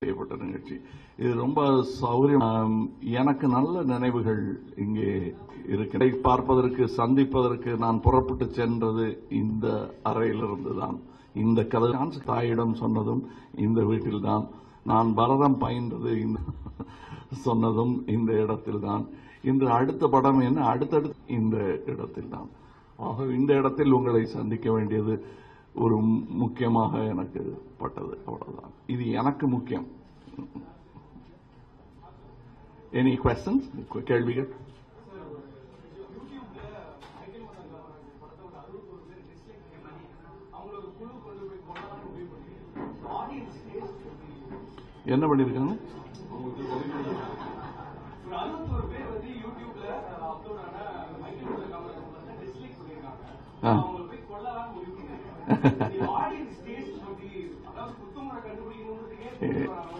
செய்யப்பட்ட நிகழ்ச்சி. இது ரொம்ப சௌகரியம். எனக்கு நல்ல நினைவுகள் இங்கே இருக்கிற பார்ப்பதற்கு, சந்திப்பதற்கு நான் புறப்பட்டு சென்றது இந்த அறையிலிருந்து தான். இந்த கதை தாயிடம் சொன்னதும் இந்த வீட்டில்தான். நான் பரதம் பயின்றது சொன்னதும் இந்த இடத்தில்தான். இன்று அடுத்த படம் என்ன, அடுத்தடுத்து இந்த இடத்தில்தான். ஆக இந்த இடத்தில் உங்களை சந்திக்க வேண்டியது ஒரு முக்கியமாக எனக்கு பட்டது. அவ்வளவுதான். இது எனக்கு முக்கியம். எனி குவெஸ்டன்ஸ், கேள்விகள்? என்ன பண்ணிருக்காங்க?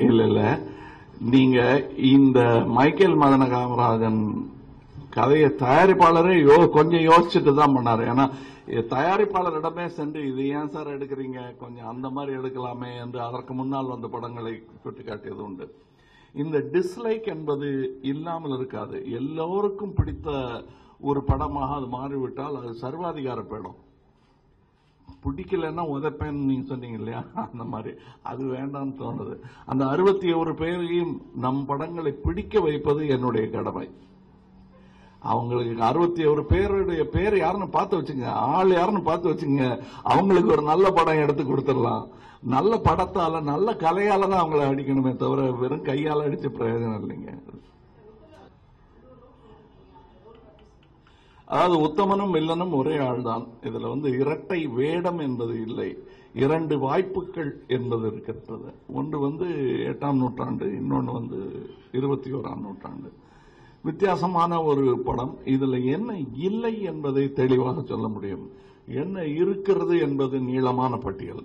இல்ல, நீங்க இந்த மைக்கேல் மதன காமராஜன் கதையை தயாரிப்பாளரே கொஞ்சம் யோசிச்சுட்டு தான் பண்ணாரு. ஏன்னா தயாரிப்பாளரிடமே சென்று இது ஏன் சார் எடுக்கிறீங்க, கொஞ்சம் அந்த மாதிரி எடுக்கலாமே என்று அதற்கு முன்னால் வந்த படங்களை சுட்டிக்காட்டியது உண்டு. இந்த டிஸ்லைக் என்பது இல்லாமல் இருக்காது. எல்லோருக்கும் பிடித்த ஒரு படமாக அது மாறிவிட்டால் அது சர்வாதிகார படம். பிடிக்கலன்னா உதப்பேன்னு நீங்க சொன்னீங்க இல்லையா, அந்த மாதிரி அது வேண்டாம்னு தோணுது. அந்த 61 பேரையும் நம் படங்களை பிடிக்க வைப்பது என்னுடைய கடமை. அவங்களுக்கு 61 பேருடைய பேர் யாருன்னு பார்த்து வச்சுங்க, ஆள் யாருன்னு பார்த்து வச்சுங்க. அவங்களுக்கு ஒரு நல்ல படம் எடுத்து கொடுத்துடலாம். நல்ல படத்தால, நல்ல கலையால தான் அவங்களை அடிக்கணுமே தவிர வெறும் கையால அடிச்ச பிரயோஜனம் இல்லைங்க. அதாவது உத்தமனும் வில்லனும் ஒரே ஆள்தான். இதுல இரட்டை வேடம் என்பது இல்லை. 2 வாய்ப்புகள் என்பது இருக்கிறது. ஒன்று 8ஆம் நூற்றாண்டு, இன்னொன்று 21ஆம் நூற்றாண்டு. வித்தியாசமான ஒரு படம். இதுல என்ன இல்லை என்பதை தெளிவாக சொல்ல முடியும். என்ன இருக்கிறது என்பது நீளமான பட்டியல்,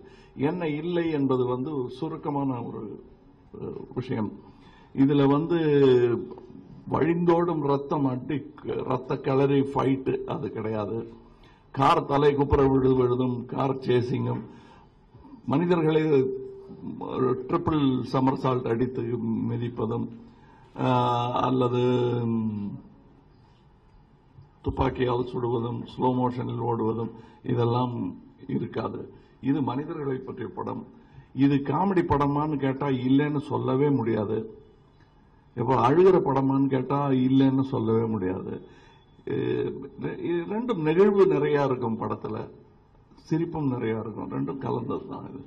என்ன இல்லை என்பது சுருக்கமான ஒரு விஷயம். இதுல வழிந்தோடும் ரத்தம், ரத்த கலரி ஃபைட் அது கிடையாது. கார் தலை குப்புற விழுதும், கார் சேசிங்கும், மனிதர்களை ட்ரிபிள் சமர்சால்ட் அடித்து மிதிப்பதும், அல்லது துப்பாக்கியால் சுடுவதும், ஸ்லோ மோஷனில் ஓடுவதும் இதெல்லாம் இருக்காது. இது மனிதர்களை பற்றிய படம். இது காமெடி படமான்னு கேட்டா இல்லைன்னு சொல்லவே முடியாது. இப்போ அழுகிற படமான்னு கேட்டா இல்லைன்னு சொல்லவே முடியாது. ரெண்டும் நிகழ்வு நிறைய இருக்கும் படத்துல, சிரிப்பும் நிறைய இருக்கும். ரெண்டும் கலந்தது தான் இது.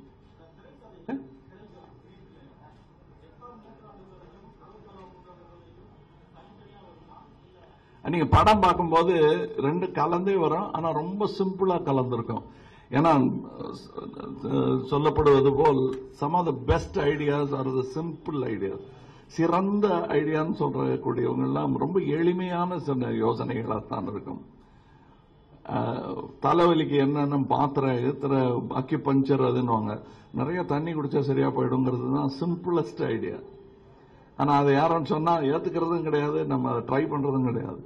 நீங்க படம் பார்க்கும்போது ரெண்டு கலந்தே வரும். ஆனா ரொம்ப சிம்பிளா கலந்திருக்கும். ஏன்னா சொல்லப்படுவது போல் some of the best ideas are the simple ideas. சிறந்த ஐடியான்னு சொல்றக்கூடியவங்க எல்லாம் ரொம்ப எளிமையான சின்ன யோசனைகளாக தான் இருக்கும். தலைவலிக்கு என்னென்ன பாத்திரம் ஏத்துற அக்கி பஞ்சர் அதுன்னு நிறைய தண்ணி குடிச்சா சரியா போயிடுங்கிறது தான் சிம்பிளஸ்ட் ஐடியா. ஆனா அதை யாரும் சொன்னா ஏத்துக்கிறதும் கிடையாது, நம்ம அதை ட்ரை பண்றதும் கிடையாது.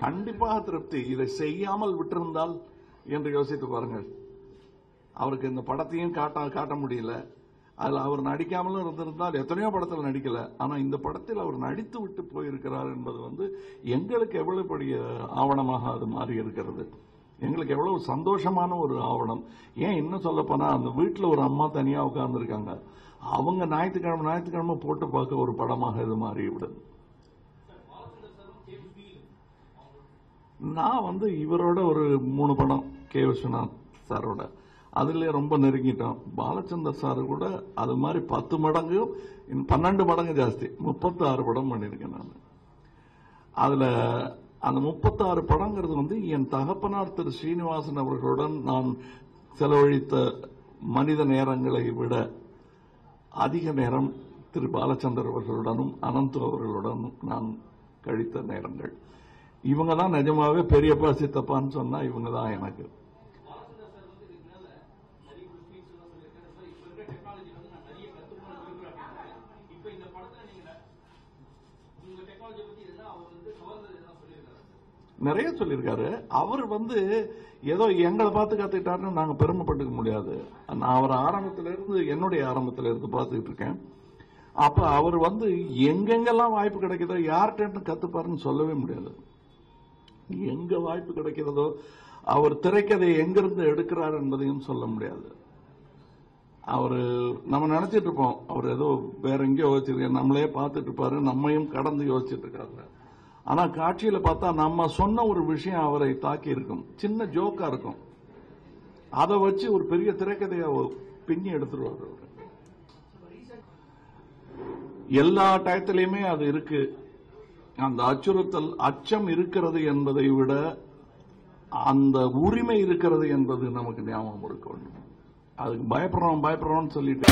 கண்டிப்பாக திருப்தி. இதை செய்யாமல் விட்டிருந்தால் என்று யோசித்து பாருங்கள். அவருக்கு இந்த படத்தையும் காட்ட முடியல. அதுல அவர் நடிக்காமலும் இருந்திருந்தால் எத்தனையோ படத்தில் நடிக்கல. ஆனா இந்த படத்தில் அவர் நடித்து விட்டு போயிருக்கிறார் என்பது எங்களுக்கு எவ்வளவு பெரிய ஆவணமாக அது மாறி இருக்கிறது. எங்களுக்கு எவ்வளவு சந்தோஷமான ஒரு ஆவணம். ஏன் இன்னும் சொல்ல போனா, அந்த வீட்டில் ஒரு அம்மா தனியா உட்கார்ந்து இருக்காங்க. அவங்க ஞாயிற்றுக்கிழமை போட்டு பார்க்க ஒரு படமாக இது மாறி விடுது. நான் இவரோட ஒரு 3 படம் கே. விஸ்வநாத் சாரோட அதுல ரொம்ப நெருங்கிட்டோம். பாலச்சந்தர் சாரு கூட அது மாதிரி 10 மடங்கு 12 மடங்கு ஜாஸ்தி 36 படம் பண்ணிருக்கேன் நான். அதுல அந்த 36 படங்கிறது என் தகப்பனார் திரு ஸ்ரீனிவாசன் அவர்களுடன் நான் செலவழித்த மனித நேரங்களை விட அதிக நேரம் திரு பாலச்சந்தர் அவர்களுடனும் அனந்து அவர்களுடனும் நான் கழித்த நேரங்கள். இவங்க தான் நிஜமாவே பெரியப்பா சித்தப்பான்னு சொன்னா இவங்க தான் எனக்கு. நிறைய சொல்லியிருக்காரு. அவர் ஏதோ எங்களை பார்த்து கத்துக்கிட்டாருன்னு நாங்க பெருமைப்பட்டுக்க முடியாது. நான் அவர் என்னுடைய ஆரம்பத்திலிருந்து பார்த்துக்கிட்டு இருக்கேன். அப்ப அவர் எங்கெங்கெல்லாம் வாய்ப்பு கிடைக்குதோ யார்கிட்ட கத்துப்பாருன்னு சொல்லவே முடியாது. எங்க வாய்ப்பு கிடைக்கிறதோ அவர் திரைக்கதையை எங்கிருந்து எடுக்கிறார் என்பதையும் சொல்ல முடியாது. அவரு நம்ம நினைச்சிட்டு இருப்போம் அவர் ஏதோ வேற எங்கேயோ யோசிச்சிருக்க, நம்மளே பார்த்துட்டு இருப்பாரு, நம்மையும் கடந்து யோசிச்சுட்டு இருக்காரு. ஆனா காட்சியில பார்த்தா நம்ம சொன்ன ஒரு விஷயம் அவரை தாக்கி இருக்கும், சின்ன ஜோக்கா இருக்கும், அதை வச்சு ஒரு பெரிய திரைக்கதையை பின்னி எடுத்துருவார் அவர். எல்லா டயத்திலையுமே அது இருக்கு. அந்த அச்சுறுத்தல், அச்சம் இருக்கிறது என்பதை விட அந்த உரிமை இருக்கிறது என்பது நமக்கு ஞாபகம் இருக்க வேண்டும். அதுக்கு பயப்படுறோம் பயப்படுறோம்னு சொல்லிட்டு